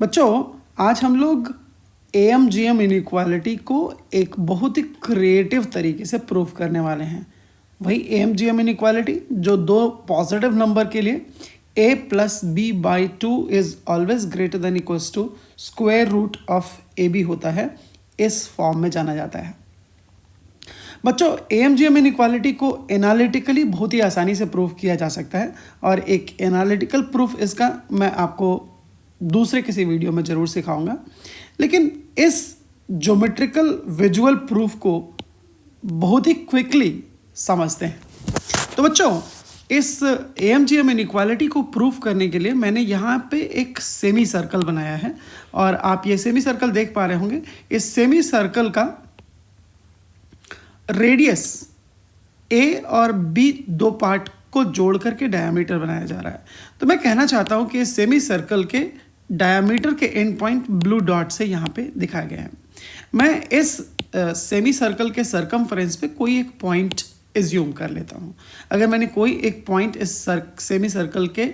बच्चों, आज हम लोग AMGM इनइक्वालिटी को एक बहुत ही क्रिएटिव तरीके से प्रूव करने वाले हैं। वही AMGM इनइक्वालिटी जो दो पॉजिटिव नंबर के लिए a plus B by 2 is always greater than equals to square root of AB होता है, इस फॉर्म में जाना जाता है। बच्चों, AMGM इनइक्वालिटी को एनालिटिकली बहुत ही आसानी से प्रूव किया जा सकता है और एक एनालिटिकल प्रूफ इसका मैं आपको दूसरे किसी वीडियो में ज़रूर सिखाऊंगा, लेकिन इस ज्योमेट्रिकल विजुअल प्रूफ को बहुत ही क्विकली समझते हैं। तो बच्चों, इस AMGM इनइक्वालिटी को प्रूफ करने के लिए मैंने यहाँ पे एक सेमी सर्कल बनाया है और आप ये सेमी सर्कल देख पा रहे होंगे। इस सेमी सर्कल का रेडियस A और B दो पार्ट को जोड़ करके डायमीटर बनाया जा रहा है। तो मैं कहना चाहता हूँ कि इस सेमी सर्कल के डायमीटर के एंड पॉइंट ब्लू डॉट से यहाँ पे दिखाए गए हैं। मैं इस सेमी सर्कल के सरकमफ्रेंस पे कोई एक पॉइंट एज्यूम कर लेता हूँ। अगर मैंने कोई एक पॉइंट इस सेमी सर्कल के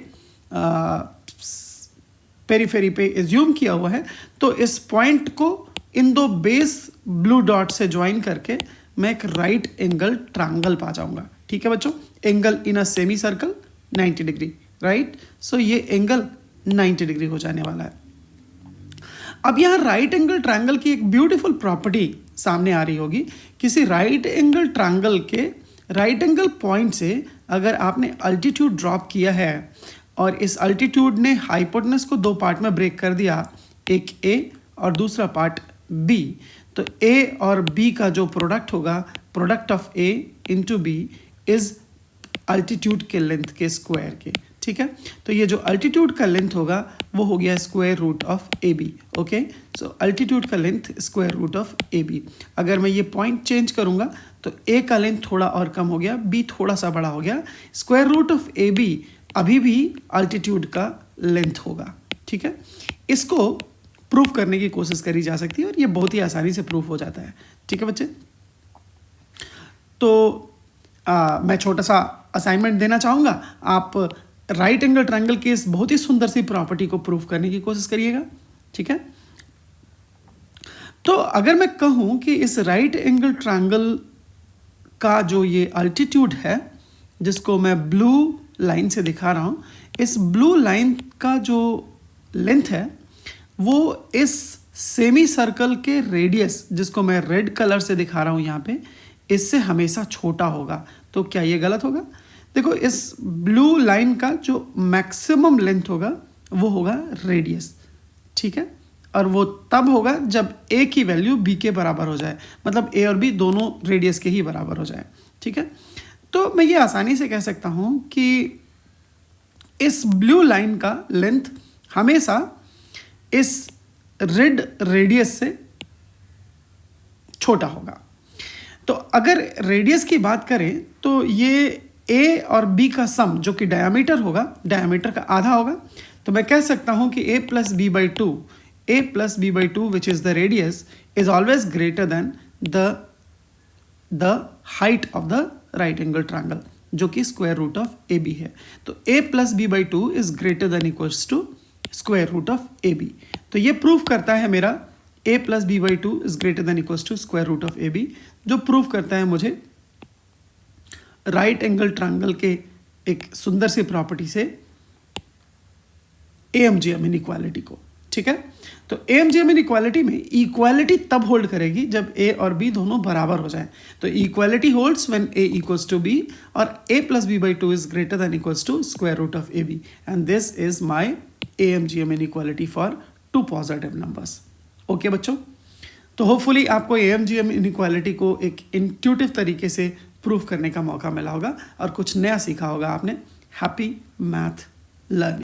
पेरीफेरी पे एज्यूम किया हुआ है, तो इस पॉइंट को इन दो बेस ब्लू डॉट से ज्वाइन करके मैं एक राइट एंगल ट्रायंगल पा जाऊंगा। ठीक है बच्चों, angle in a semicircle 90 degree, right. So ये एंगल 90 डिग्री हो जाने वाला है। अब यहाँ राइट एंगल ट्रायंगल की एक ब्यूटीफुल प्रॉपर्टी सामने आ रही होगी। किसी राइट एंगल ट्रायंगल के राइट एंगल पॉइंट से अगर आपने अल्टीट्यूड ड्रॉप किया है और इस अल्टीट्यूड ने हाइपोटेनस को दो पार्ट में ब्रेक कर दिया, एक A और दूसरा पार्ट B, तो A और B का जो प्रोडक्ट होगा, product of A into B is altitude के लेंथ के स्क्वायर के। ठीक है, तो ये जो अल्टीट्यूड का लेंथ होगा वो हो गया square root of AB। Okay, so altitude का length square root of AB। अगर मैं ये पॉइंट चेंज करूंगा तो A का लेंथ थोड़ा और कम हो गया, B थोड़ा सा बड़ा हो गया, स्क्वायर रूट ऑफ AB अभी भी अल्टीट्यूड का लेंथ होगा। ठीक है, इसको प्रूफ करने की कोशिश करी जा सकती है और ये बहुत ही आसानी से प्रूफ हो जाता है। ठीक है बच्चे, तो मैं छोटा सा असाइनमेंट देना चाहूँगा। आप राइट एंगल ट्रायंगल की इस बहुत ही सुंदर सी प्रॉपर्टी को प्रूफ करने की कोशिश करिएगा। ठीक है, तो अगर मैं कहूँ कि इस राइट एंगल ट्रायंगल का जो ये अल्टीट्यूड है, जिसको मैं ब्लू लाइन से दिखा रहा हूँ, इस ब्लू लाइन का जो लेंथ है वो इस सेमी सर्कल के रेडियस, जिसको मैं रेड कलर से दिखा रहा हूँ यहाँ पे, इससे हमेशा छोटा होगा। तो क्या ये गलत होगा? देखो, इस ब्लू लाइन का जो मैक्सिमम लेंथ होगा वो होगा रेडियस। ठीक है, और वो तब होगा जब A की वैल्यू B के बराबर हो जाए, मतलब A और B दोनों रेडियस के ही बराबर हो जाए। ठीक है, तो मैं ये आसानी से कह सकता हूँ कि इस ब्लू लाइन का लेंथ हमेशा इस रेड रेडियस से छोटा होगा। तो अगर रेडियस की बात करें तो ये A और B का सम जो कि डायमीटर होगा, डायमीटर का आधा होगा, तो मैं कह सकता हूं कि A plus B by two, A plus B by two which is the radius is always greater than the height of the right angle triangle, जो कि स्क्वायर रूट ऑफ AB है। तो A plus B by two is greater than equals to square root of AB। तो ये proof करता है मेरा A plus B by two is greater than equals to square root of AB, जो proof करता है मुझे राइट एंगल ट्रायंगल के एक सुंदर सी प्रॉपर्टी से AMGM इनइक्वालिटी को। ठीक है, तो AMGM इनइक्वालिटी में इक्वालिटी तब होल्ड करेगी जब A और B दोनों बराबर हो जाए। तो equality holds when A equals to B और A plus B by two is greater than equals to square root of AB, and this is my AMGM inequality for two positive numbers. Okay बच्चों, तो hopefully आपको AMGM inequality को एक intuitive तरीके से proof करने का मौका मिला होगा और कुछ नया सीखा होगा आपने। Happy math learning.